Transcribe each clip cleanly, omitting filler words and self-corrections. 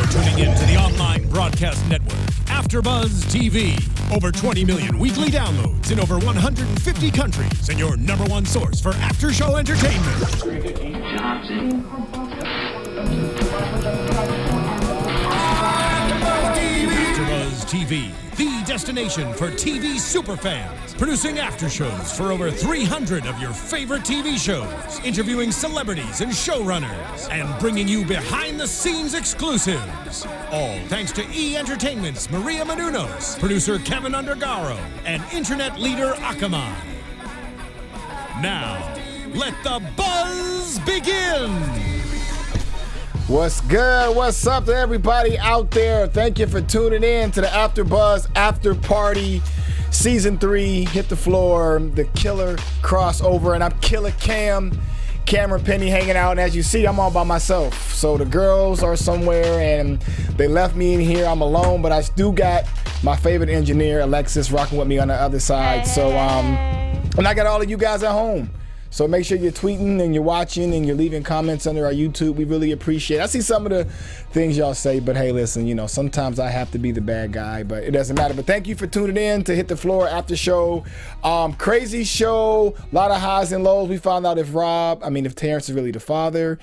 tuning in to the online broadcast network, AFTERBUZZ TV. Over 20 million weekly downloads in over 150 countries, and your number one source for after-show entertainment. AFTERBUZZ TV, the destination for TV superfans. Producing aftershows for over 300 of your favorite TV shows. Interviewing celebrities and showrunners. And bringing you behind-the-scenes exclusives. All thanks to E! Entertainment's Maria Menounos, producer Kevin Undergaro, and internet leader Akamai. Now, let the buzz begin! What's good? What's up to everybody out there? Thank you for tuning in to the AfterBuzz After Party Season 3. Hit the floor, the killer crossover, and I'm Killer Cameron Penny hanging out. And as you see, I'm all by myself. So the girls are somewhere and they left me in here. I'm alone, but I do got my favorite engineer, Alexis, rocking with me on the other side. So, and I got all of you guys at home. So make sure you're tweeting and you're watching and you're leaving comments under our YouTube. We really appreciate it. I see some of the things y'all say, but hey, listen, you know, sometimes I have to be the bad guy, but it doesn't matter. But thank you for tuning in to Hit the Floor After Show. Crazy show, a lot of highs and lows. We found out if Terrence is really the father.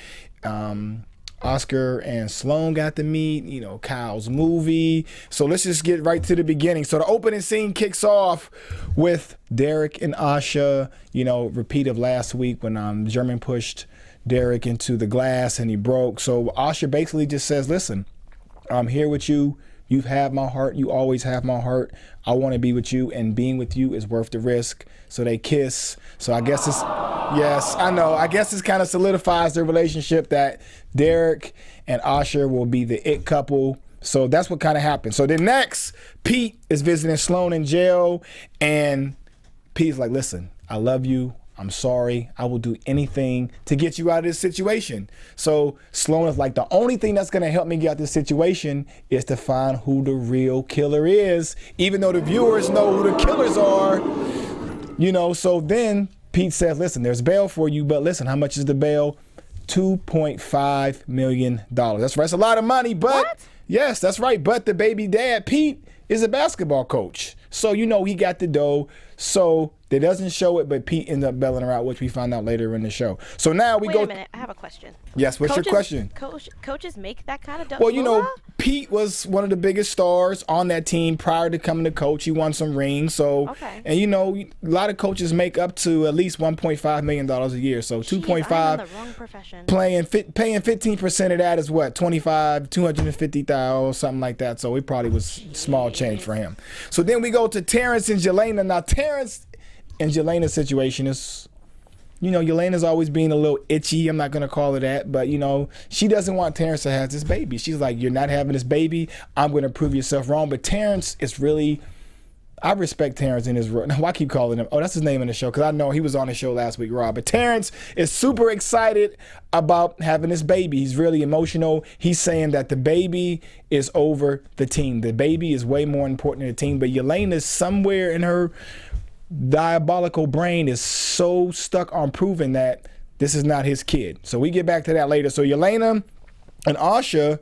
Oscar and Sloane got to meet, you know, Kyle's movie. So let's just get right to the beginning. So the opening scene kicks off with Derek and Asha, you know, repeat of last week when German pushed Derek into the glass and he broke. So Asha basically just says, listen, I'm here with you. You've had my heart. You always have my heart. I want to be with you, and being with you is worth the risk. So they kiss. So I guess it's, yes, I know. I guess this kind of solidifies their relationship that Derek and Asha will be the it couple. So that's what kind of happened. So then next, Pete is visiting Sloane in jail, and Pete's like, listen, I love you. I'm sorry. I will do anything to get you out of this situation. So Sloane is like, the only thing that's going to help me get out of this situation is to find who the real killer is, even though the viewers know who the killers are. You know, so then Pete says, listen, there's bail for you, but listen, how much is the bail? $2.5 million. That's right. It's a lot of money, but what? Yes, that's right. But the baby dad, Pete, is a basketball coach. So, you know, he got the dough. So they doesn't show it, but Pete ends up bailing her out, which we find out later in the show. So now we go. Wait a minute, I have a question. Yes, what's your question? Coaches make that kind of dough? Well, you know, Pete was one of the biggest stars on that team prior to coming to coach. He won some rings. So, okay. And you know, a lot of coaches make up to at least $1.5 million a year. So 2.5. I'm in the wrong profession. Paying 15% of that is what, 250,000, something like that. So it probably was small change for him. So then we go to Terrence and Jelena. Now Terrence and Jelena's situation is, you know, Jelena's always being a little itchy. I'm not going to call her that, but, you know, she doesn't want Terrence to have this baby. She's like, you're not having this baby. I'm going to prove yourself wrong. But Terrence is really, I respect Terrence in his role. Now, I keep calling him, that's his name in the show, because I know he was on the show last week, Rob. But Terrence is super excited about having this baby. He's really emotional. He's saying that the baby is over the team. The baby is way more important than the team. But Jelena's somewhere in her diabolical brain is so stuck on proving that this is not his kid. So we get back to that later. So Jelena and Asha,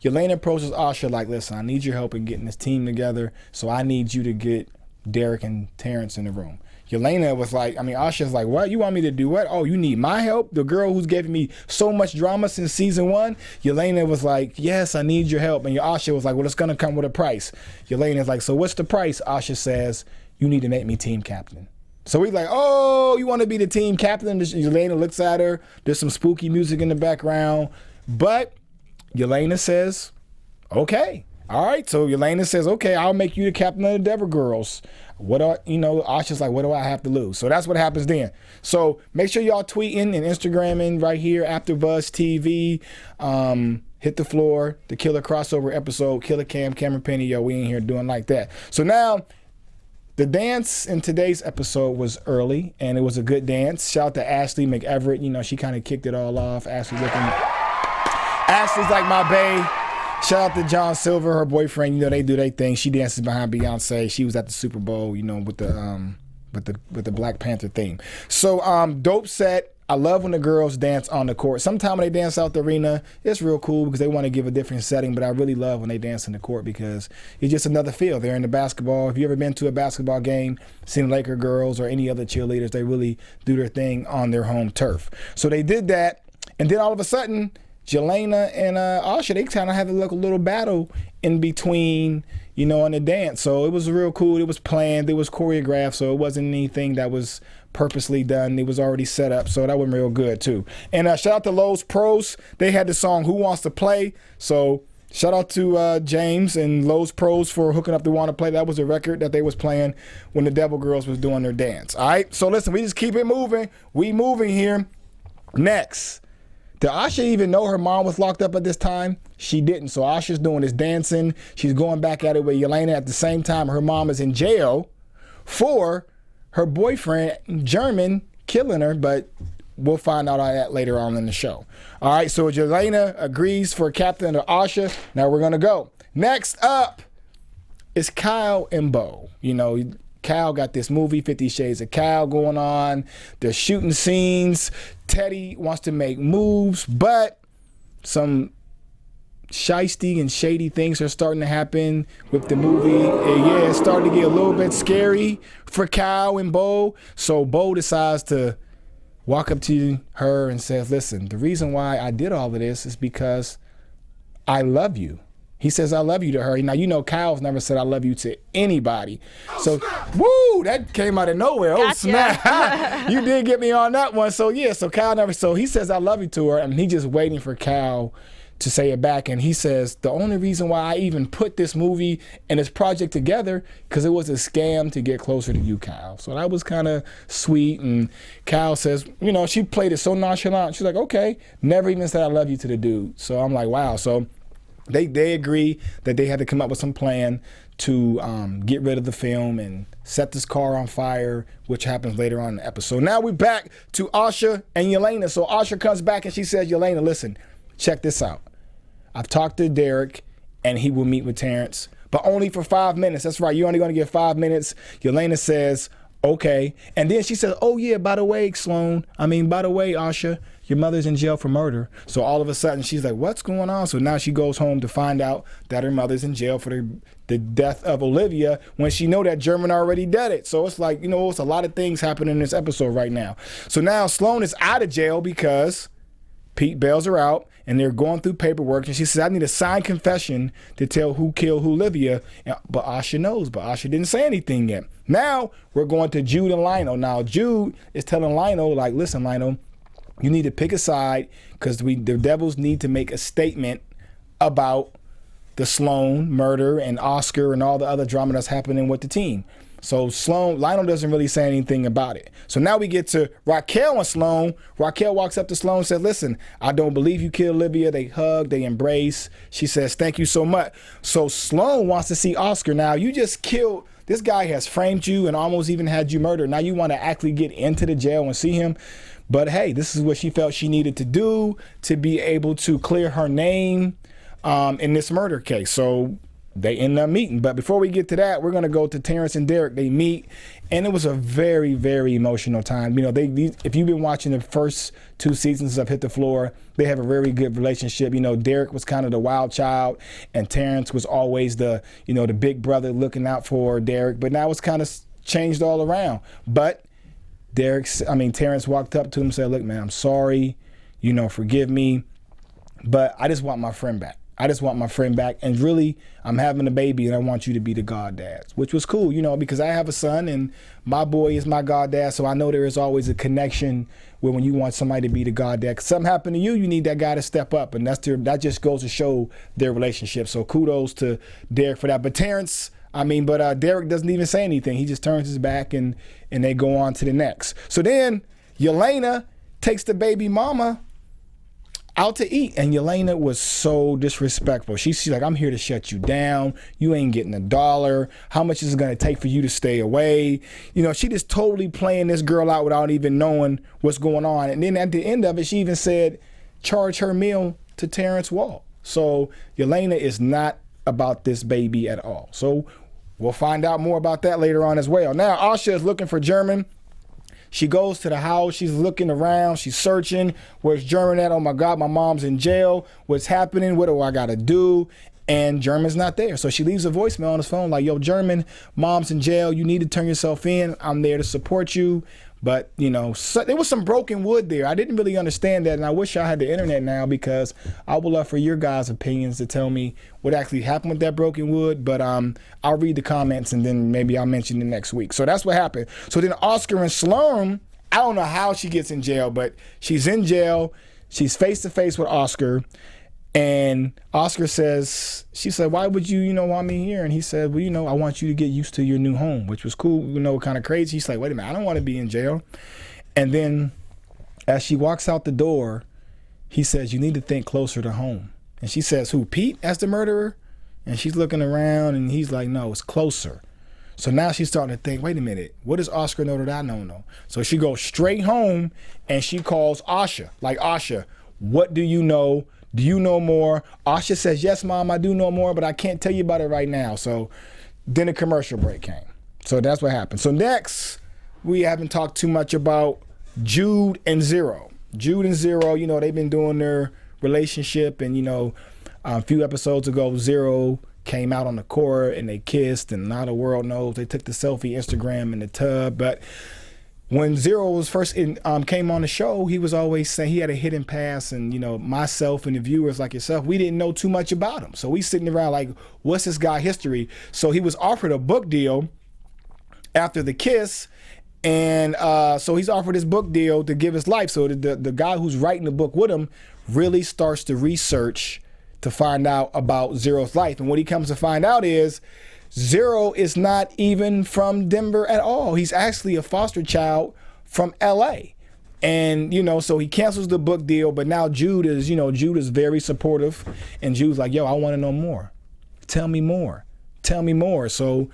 Jelena approaches Asha like, listen, I need your help in getting this team together. So I need you to get Derek and Terrence in the room. Jelena was like, Asha's like, what? You want me to do what? Oh, you need my help? The girl who's given me so much drama since season 1? Jelena was like, yes, I need your help. And Asha was like, well, it's going to come with a price. Jelena's like, so what's the price? Asha says, you need to make me team captain. So we're like, oh, you want to be the team captain? Jelena looks at her. There's some spooky music in the background. But Jelena says, okay. All right. So Jelena says, okay, I'll make you the captain of the Devil Girls. Asha's like, what do I have to lose? So that's what happens then. So make sure y'all tweeting and Instagramming right here, AfterBuzz TV. Hit the floor, the killer crossover episode, Killer Cameron Penny. Yo, we ain't here doing like that. So now, the dance in today's episode was early, and it was a good dance. Shout out to Ashley McEverett. You know, she kind of kicked it all off. Ashley's like my bae. Shout out to John Silver, her boyfriend. You know, they do their thing. She dances behind Beyonce. She was at the Super Bowl, you know, with the Black Panther theme. So, dope set. I love when the girls dance on the court. Sometimes when they dance out the arena, it's real cool because they want to give a different setting, but I really love when they dance in the court because it's just another feel. They're in the basketball. If you ever been to a basketball game, seen Laker girls or any other cheerleaders, they really do their thing on their home turf. So they did that, and then all of a sudden, Jelena and Asha, they kind of had a little battle in between, you know, on the dance. So it was real cool. It was planned. It was choreographed. So it wasn't anything that was purposely done. It was already set up. So that went real good too. And shout out to Lowe's Pros. They had the song Who Wants to Play. So shout out to James and Lowe's Pros for hooking up the Want to Play. That was a record that they was playing when the Devil Girls was doing their dance. All right. So listen, we just keep it moving. We moving here. Next. Did Asha even know her mom was locked up at this time? She didn't. So Asha's doing this dancing. She's going back at it with Jelena. At the same time, her mom is in jail for her boyfriend, German, killing her. But we'll find out all that later on in the show. All right, so Jelena agrees for captain of Asha. Now we're going to go. Next up is Kyle and Bo. You know, Kyle got this movie, 50 Shades of Kyle, going on. They're shooting scenes. Teddy wants to make moves, but some shisty and shady things are starting to happen with the movie. And yeah, it's starting to get a little bit scary for Kyle and Bo. So Bo decides to walk up to her and says, listen, the reason why I did all of this is because I love you. He says, I love you to her. Now, you know, Kyle's never said I love you to anybody. So, woo, that came out of nowhere. Gotcha. Oh, snap. You did get me on that one. So, yeah, so Kyle never, so he says, I love you to her. And he just waiting for Kyle to say it back. And he says, the only reason why I even put this movie and this project together, because it was a scam to get closer to you, Kyle. So that was kind of sweet. And Kyle says, you know, she played it so nonchalant. She's like, okay, never even said I love you to the dude. So I'm like, wow. So They agree that they had to come up with some plan to get rid of the film and set this car on fire, which happens later on in the episode. Now we're back to Asha and Jelena. So Asha comes back and she says, Jelena, listen, check this out. I've talked to Derek and he will meet with Terrence, but only for 5 minutes. That's right. You're only going to get 5 minutes. Jelena says, okay. And then she says, oh, yeah, by the way, Sloane, by the way, Asha, your mother's in jail for murder. So all of a sudden she's like, what's going on? So now she goes home to find out that her mother's in jail for the death of Olivia when she know that German already did it. So it's like, you know, it's a lot of things happening in this episode right now. So now Sloane is out of jail because Pete bails her out and they're going through paperwork. And she says, I need a signed confession to tell who killed Olivia. But Asha knows, but Asha didn't say anything yet. Now we're going to Jude and Lionel. Now Jude is telling Lionel, like, listen, Lionel, you need to pick a side because the Devils need to make a statement about the Sloane murder and Oscar and all the other drama that's happening with the team. So Lionel doesn't really say anything about it. So now we get to Raquel and Sloan. Raquel walks up to Sloan and says, listen, I don't believe you killed Olivia. They hug, they embrace. She says, thank you so much. So Sloan wants to see Oscar. Now you just killed, this guy has framed you and almost even had you murdered. Now you want to actually get into the jail and see him. But hey, this is what she felt she needed to do to be able to clear her name in this murder case. So they end up meeting. But before we get to that, we're going to go to Terrence and Derek. They meet, and it was a very, very emotional time. You know, if you've been watching the first 2 seasons of Hit the Floor, they have a very good relationship. You know, Derek was kind of the wild child, and Terrence was always the big brother looking out for Derek. But now it's kind of changed all around. But Terrence walked up to him and said, look, man, I'm sorry, forgive me, but I just want my friend back. And really, I'm having a baby and I want you to be the goddad, which was cool, because I have a son and my boy is my goddad. So I know there is always a connection where when you want somebody to be the goddad, because something happened to you, you need that guy to step up. And that just goes to show their relationship. So kudos to Derek for that. But Terrence, Derek doesn't even say anything. He just turns his back and they go on to the next. So then Jelena takes the baby mama out to eat, and Jelena was so disrespectful. She's like, I'm here to shut you down. You ain't getting $1. How much is it going to take for you to stay away? She just totally playing this girl out without even knowing what's going on. And then at the end of it, she even said, charge her meal to Terrence Wall. So Jelena is not about this baby at all. So we'll find out more about that later on as well. Now Asha is looking for German. She goes to the house. She's looking around. She's searching. Where's German at? Oh my God, my mom's in jail. What's happening? What do I got to do? And German's not there. So she leaves a voicemail on his phone like, yo, German, mom's in jail. You need to turn yourself in. I'm there to support you. But, you know, there was some broken wood there. I didn't really understand that, and I wish I had the internet now, because I would love for your guys' opinions to tell me what actually happened with that broken wood. But I'll read the comments, and then maybe I'll mention it next week. So that's what happened. So then Oscar and Sloane, I don't know how she gets in jail, but she's in jail. She's face-to-face with Oscar. And Oscar says, she said, why would you, want me here? And he said, well, I want you to get used to your new home, which was cool, kind of crazy. He's like, wait a minute, I don't want to be in jail. And then as she walks out the door, he says, you need to think closer to home. And she says, who, Pete, as the murderer? And she's looking around, and he's like, no, it's closer. So now she's starting to think, wait a minute, what does Oscar know that I don't know? So she goes straight home, and she calls Asha, like, Asha, what do you know? Do you know more? Asha says, yes, Mom, I do know more, but I can't tell you about it right now. So then a commercial break came. So that's what happened. So next, we haven't talked too much about Jude and Zero. Jude and Zero, they've been doing their relationship. And, a few episodes ago, Zero came out on the court and they kissed. And now the world knows they took the selfie Instagram in the tub. But when Zero was first came on the show, he was always saying he had a hidden past, and myself and the viewers like yourself, we didn't know too much about him. So we sitting around like, what's this guy history? So he was offered a book deal after the kiss, and so he's offered his book deal to give his life. So the guy who's writing the book with him really starts to research to find out about Zero's life, and what he comes to find out is Zero is not even from Denver at all. He's actually a foster child from LA. And, so he cancels the book deal, but now Jude is very supportive. And Jude's like, yo, I want to know more. Tell me more. Tell me more. So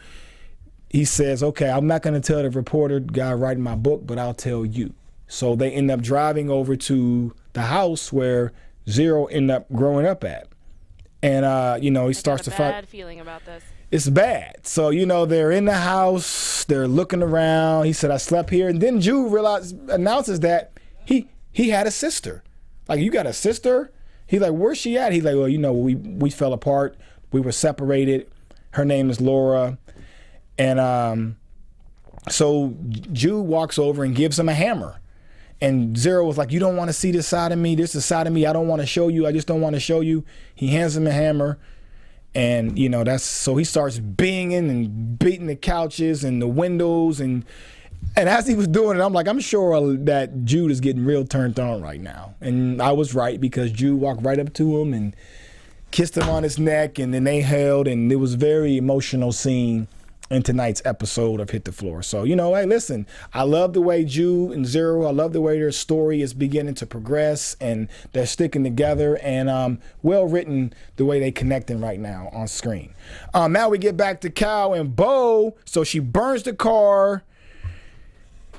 he says, okay, I'm not going to tell the reporter guy writing my book, but I'll tell you. So they end up driving over to the house where Zero ended up growing up at. And, he starts to fight. Bad feeling about this. It's bad. So, they're in the house, they're looking around. He said, I slept here. And then Jude announces that he had a sister. Like, you got a sister? He's like, where's she at? He's like, well, we fell apart. We were separated. Her name is Laura. And so Jude walks over and gives him a hammer. And Zero was like, you don't want to see this side of me. This is a side of me I don't want to show you. I just don't want to show you. He hands him a hammer. And, so he starts banging and beating the couches and the windows. And as he was doing it, I'm like, I'm sure that Jude is getting real turned on right now. And I was right, because Jude walked right up to him and kissed him on his neck. And then they held, and it was a very emotional scene in tonight's episode of Hit the Floor. So, hey, listen, I love the way Jude and Zero, I love the way their story is beginning to progress, and they're sticking together, and well written the way they connecting right now on screen. Now we get back to Cal and Bo. So she burns the car,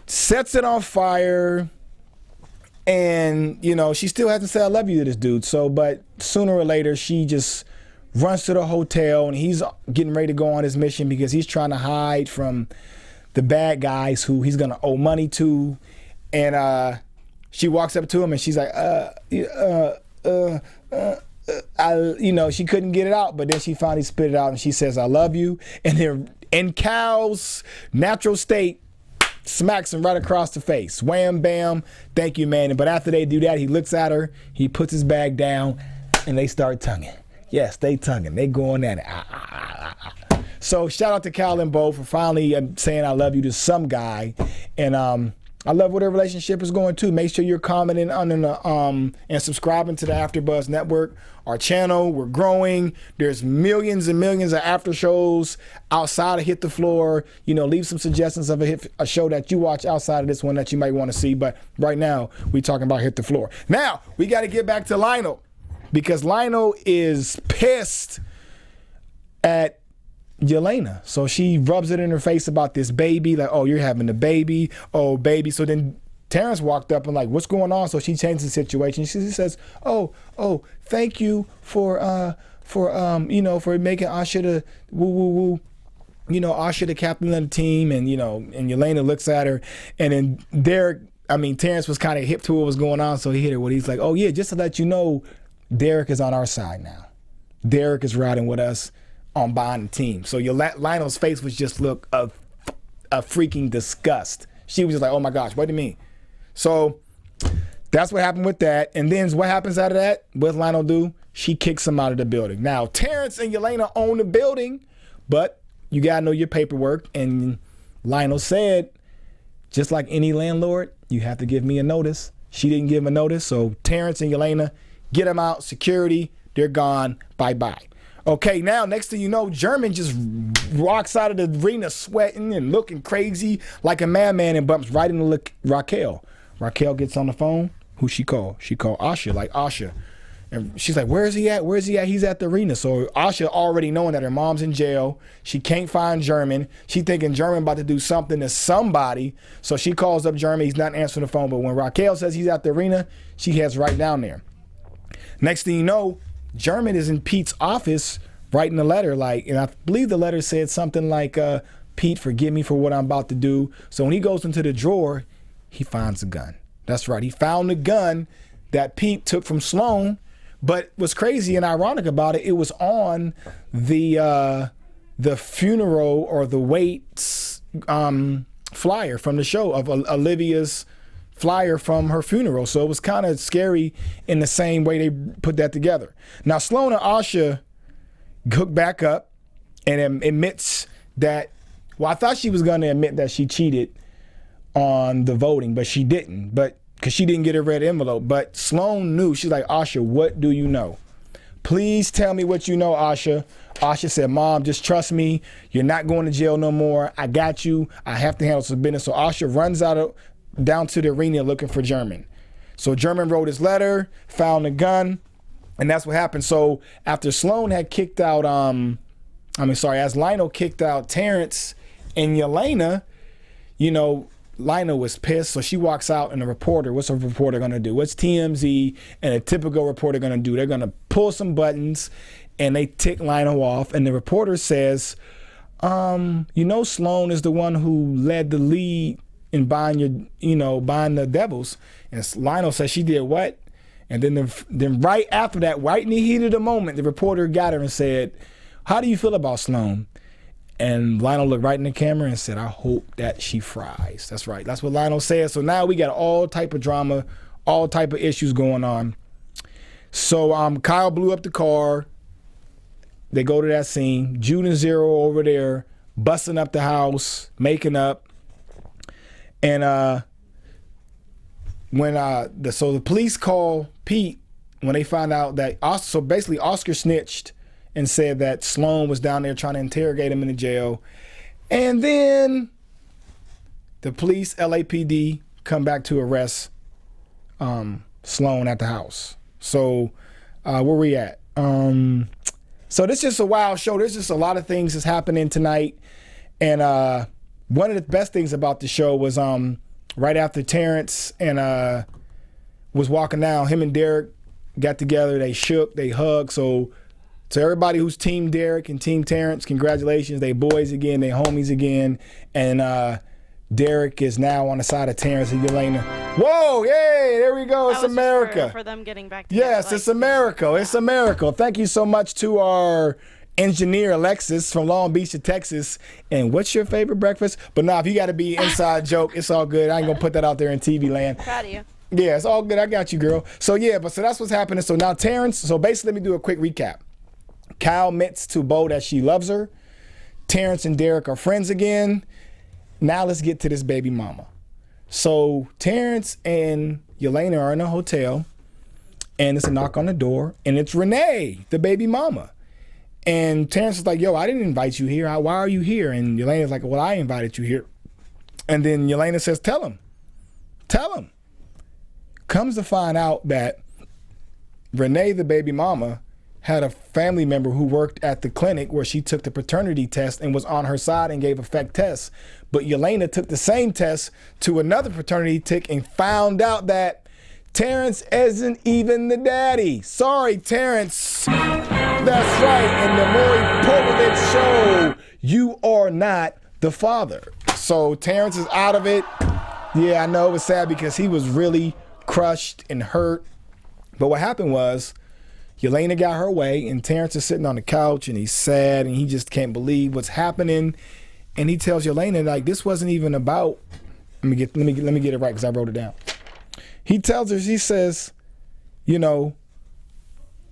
sets it on fire, and, she still hasn't said I love you to this dude. So, but sooner or later, she just runs to the hotel, and he's getting ready to go on his mission because he's trying to hide from the bad guys who he's going to owe money to. And she walks up to him, and she's like, she couldn't get it out, but then she finally spit it out, and she says, I love you. And then in Cal's natural state, smacks him right across the face. Wham, bam, thank you, man. But after they do that, he looks at her, he puts his bag down, and they start tonguing. Yes, they tonguing. They going at it. So shout out to Cal and Bo for finally saying I love you to some guy. And I love where their relationship is going too. Make sure you're commenting on the and subscribing to the AFTERBUZZ Network. Our channel, we're growing. There's millions and millions of after shows outside of Hit the Floor. Leave some suggestions of a show that you watch outside of this one that you might want to see. But right now, we're talking about Hit the Floor. Now, we got to get back to Lionel, because Lionel is pissed at Jelena. So she rubs it in her face about this baby, like, oh, you're having a baby, oh, baby. So then Terrence walked up and like, what's going on? So she changed the situation. She says, oh, thank you for making Asha the woo. Asha, the captain of the team, and and Jelena looks at her, and then Terrence was kind of hip to what was going on, so he hit her with, he's like, oh yeah, just to let you know, Derek is on our side now. Derek is riding with us on buying the team. So Lionel's face was just look of a freaking disgust. She was just like, oh my gosh, what do you mean? So that's what happened with that. And then what happens out of that? What does Lionel do? She kicks him out of the building. Now, Terrence and Jelena own the building, but you got to know your paperwork. And Lionel said, just like any landlord, you have to give me a notice. She didn't give him a notice. So Terrence and Jelena get them out. Security, they're gone. Bye-bye. Okay, now, next thing you know, German just walks out of the arena sweating and looking crazy like a madman and bumps right into Raquel. Raquel gets on the phone. Who she called? She called Asha, like Asha. And she's like, where is he at? Where is he at? He's at the arena. So Asha already knowing that her mom's in jail. She can't find German. She thinking German about to do something to somebody. So she calls up German. He's not answering the phone. But when Raquel says he's at the arena, she heads right down there. Next thing you know, German is in Pete's office writing a letter, and I believe the letter said something like, Pete, forgive me for what I'm about to do. So when he goes into the drawer, he finds a gun. That's right. He found the gun that Pete took from Sloane. But what's crazy and ironic about it, it was on the funeral or the waits flyer from the show of Olivia's flyer from her funeral. So it was kind of scary in the same way they put that together. Now, Sloane and Asha hook back up and admits that, I thought she was going to admit that she cheated on the voting, but she didn't, because she didn't get a red envelope. But Sloane knew. She's like, Asha, what do you know? Please tell me what you know, Asha. Asha said, Mom, just trust me. You're not going to jail no more. I got you. I have to handle some business. So Asha runs down to the arena looking for German. So German wrote his letter, found a gun, and that's what happened. So after Sloane had kicked out, as Lionel kicked out Terrence and Jelena, Lionel was pissed. So she walks out, and what's a reporter going to do? What's TMZ and a typical reporter going to do? They're going to pull some buttons, and they tick Lionel off. And the reporter says, Sloane is the one who led the lead in buying the Devils. And Lionel says, she did what? And then right after that, right in the heat of the moment, the reporter got her and said, how do you feel about Sloane? And Lionel looked right in the camera and said, I hope that she fries. That's right. That's what Lionel said. So now we got all type of drama, all type of issues going on. So Kyle blew up the car. They go to that scene. Jude and Zero over there, busting up the house, making up. And so the police call Pete when they find out that Oscar snitched and said that Sloane was down there trying to interrogate him in the jail. And then the police, LAPD, come back to arrest Sloane at the house. So where we at? So this is just a wild show. There's just a lot of things that's happening tonight. And one of the best things about the show was right after Terrence and was walking down, him and Derek got together. They shook, they hugged. So to everybody who's Team Derek and Team Terrence, congratulations. They boys again, they homies again. And Derek is now on the side of Terrence and Jelena. Whoa, yay, there we go. It's America. For them getting back together. Yes, it's a miracle. It's a miracle. Thank you so much to our engineer, Alexis, from Long Beach to Texas. And what's your favorite breakfast? But now, if you got to be inside joke, it's all good. I ain't going to put that out there in TV land. Proud of you. Yeah, it's all good. I got you, girl. So that's what's happening. So now Terrence, so basically let me do a quick recap. Kyle admits to Bo that she loves her. Terrence and Derek are friends again. Now let's get to this baby mama. So Terrence and Jelena are in a hotel, and it's a knock on the door, and it's Renee, the baby mama. And Terrence is like, yo, I didn't invite you here. Why are you here? And Jelena's like, well, I invited you here. And then Jelena says, tell him. Comes to find out that Renee, the baby mama, had a family member who worked at the clinic where she took the paternity test and was on her side and gave a fake test. But Jelena took the same test to another paternity tick and found out that Terrence isn't even the daddy. Sorry, Terrence. That's right. In the Maury Povich show, you are not the father. So Terrence is out of it. Yeah, I know it was sad because he was really crushed and hurt. But what happened was, Jelena got her way, and Terrence is sitting on the couch, and he's sad, and he just can't believe what's happening. And he tells Jelena, like, this wasn't even about. Let me get it right because I wrote it down. He tells her, he says, you know,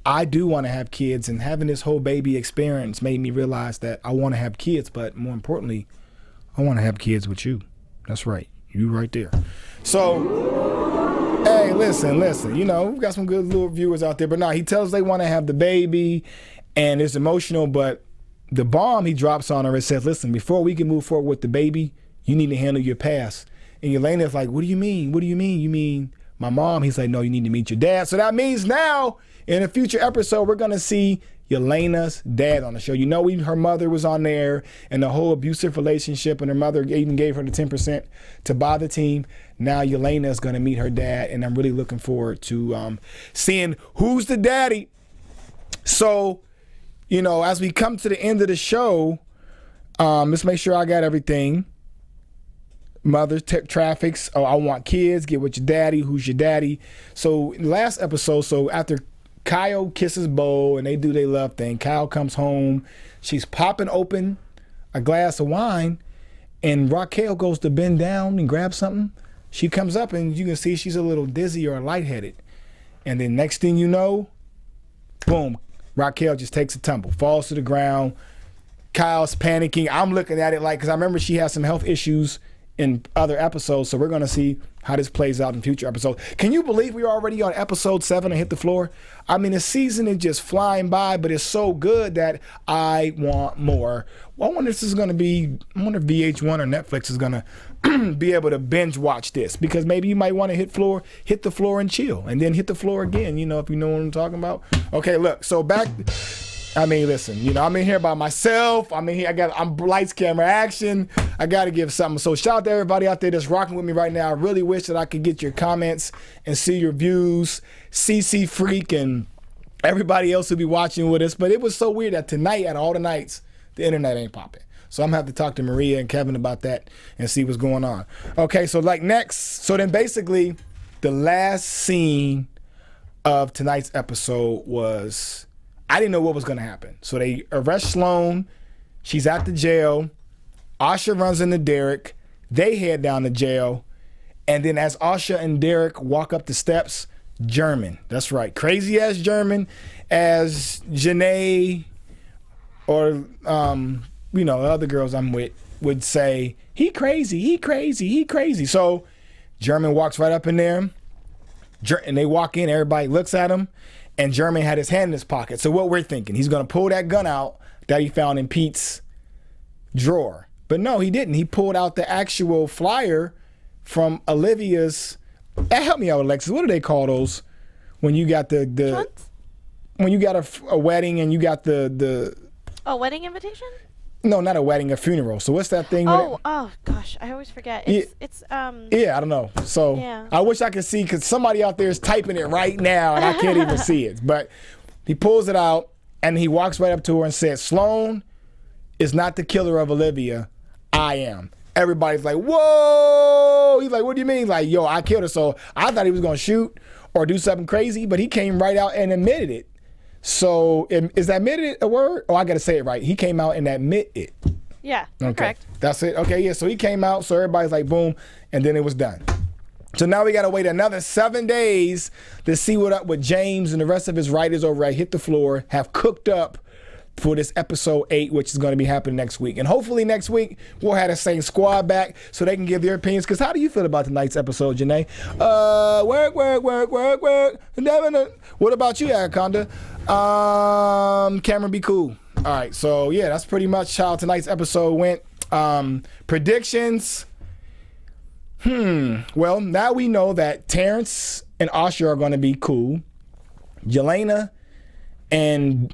I do want to have kids, and having this whole baby experience made me realize that I want to have kids, but more importantly, I want to have kids with you. That's right, you right there. So, hey, listen, you know, we've got some good little viewers out there, but no, he tells they want to have the baby, and it's emotional, but the bomb he drops on her, it says, listen, before we can move forward with the baby, you need to handle your past. And Jelena's like, what do you mean? What do you mean? You mean my mom? He's like, no, you need to meet your dad. So that means now, in a future episode, we're going to see Jelena's dad on the show. You know, her mother was on there, and the whole abusive relationship, and her mother even gave her the 10% to buy the team. Now Jelena is going to meet her dad, and I'm really looking forward to seeing who's the daddy. So, you know, as we come to the end of the show, let's make sure I got everything. Mother traffics. Oh, I want kids. Get with your daddy. Who's your daddy? So in the last episode, so after Kyle kisses Bo and they do their love thing, Kyle comes home. She's popping open a glass of wine, and Raquel goes to bend down and grab something. She comes up, and you can see she's a little dizzy or lightheaded. And then next thing you know, boom, Raquel just takes a tumble, falls to the ground. Kyle's panicking. I'm looking at it like, because I remember she has some health issues in other episodes, so we're going to see how this plays out in future episodes. Can you believe we're already on episode 7 of Hit the Floor? I mean, the season is just flying by, but it's so good that I want more. Well, I wonder if this is going to be, I wonder if VH1 or Netflix is going to be able to binge watch this, because maybe you might want to hit the floor and chill, and then hit the floor again, you know, if you know what I'm talking about. Okay, look, so back... I mean, listen, you know, I'm in here by myself. I'm in here, I'm lights, camera, action. I got to give something. So shout out to everybody out there that's rocking with me right now. I really wish that I could get your comments and see your views. CC Freak and everybody else who be watching with us. But it was so weird that tonight, out of all the nights, the internet ain't popping. So I'm going to have to talk to Maria and Kevin about that and see what's going on. Okay, so like next, so then basically the last scene of tonight's episode was... I didn't know what was going to happen. So they arrest Sloane. She's at the jail. Asha runs into Derek. They head down to jail. And then as Asha and Derek walk up the steps, German. That's right. Crazy ass German, as Janae or, you know, the other girls I'm with would say, he crazy, he crazy, he crazy. So German walks right up in there. And they walk in. Everybody looks at him. And German had his hand in his pocket. So what we're thinking, he's going to pull that gun out that he found in Pete's drawer. But no, he didn't. He pulled out the actual flyer from Olivia's. Help me out, Alexis. What do they call those when you got the when you got a wedding and you got the a wedding invitation? No, not a wedding, a funeral. So what's that thing? Oh gosh, I always forget. It's Yeah, I don't know. So yeah. I wish I could see, because somebody out there is typing it right now and I can't even see it. But he pulls it out and he walks right up to her and says, Sloane is not the killer of Olivia. I am. Everybody's like, whoa. He's like, what do you mean? Like, yo, I killed her. So I thought he was going to shoot or do something crazy, but he came right out and admitted it. So is admitted a word? Oh, I got to say it right. He came out and admit it. Yeah, okay. Correct. That's it. Okay, yeah. So he came out. So everybody's like, boom. And then it was done. So now we got to wait another 7 days to see what James and the rest of his writers over at Hit the Floor have cooked up for this episode 8, which is going to be happening next week. And hopefully next week we'll have the same squad back so they can give their opinions. Because how do you feel about tonight's episode, Janae? Work. What about you, Anaconda? Cameron, be cool. All right, so yeah, that's pretty much how tonight's episode went. Predictions. Well, now we know that Terrence and Asha are going to be cool. Jelena and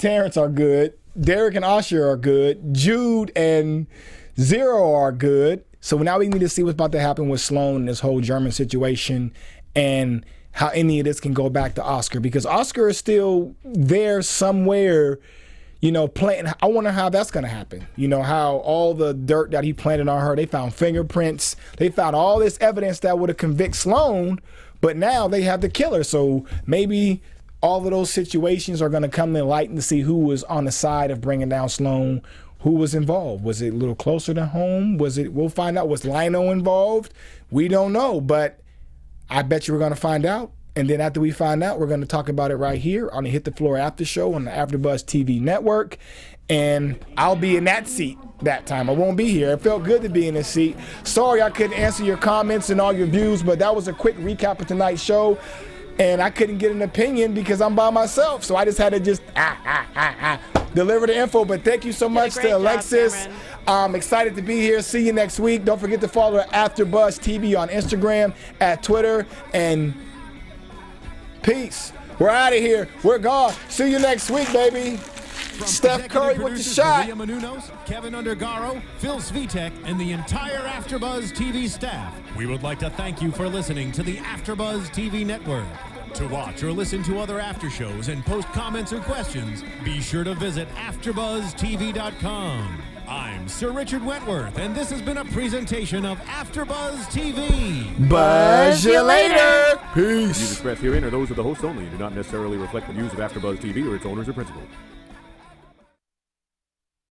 Terrence are good. Derek and Asha are good. Jude and Zero are good. So now we need to see what's about to happen with Sloane and this whole German situation and how any of this can go back to Oscar, because Oscar is still there somewhere, you know, playing. I wonder how that's going to happen. You know, how all the dirt that he planted on her, they found fingerprints, they found all this evidence that would have convicted Sloane, but now they have the killer. So maybe all of those situations are going to come to light and to see who was on the side of bringing down Sloane, who was involved. Was it a little closer to home? We'll find out. Was Lino involved? We don't know, but I bet you we're going to find out. And then after we find out, we're going to talk about it right here on the Hit the Floor After Show on the AfterBuzz TV network. And I'll be in that seat that time. I won't be here. It felt good to be in this seat. Sorry I couldn't answer your comments and all your views, but that was a quick recap of tonight's show. And I couldn't get an opinion because I'm by myself. So I just had to just deliver the info. But thank you so much to Alexis. I'm excited to be here. See you next week. Don't forget to follow AfterBuzz TV on Instagram, at Twitter, and peace. We're out of here. We're gone. See you next week, baby. Steph Curry with the shot. Maria Menounos, Kevin Undergaro, Phil Svitek, and the entire AfterBuzz TV staff. We would like to thank you for listening to the AfterBuzz TV network. To watch or listen to other after shows and post comments or questions, be sure to visit AfterBuzzTV.com. I'm Sir Richard Wentworth, and this has been a presentation of AfterBuzz TV. Buzz you later. Peace. Views expressed herein are those of the host only and do not necessarily reflect the views of AfterBuzz TV or its owners or principals.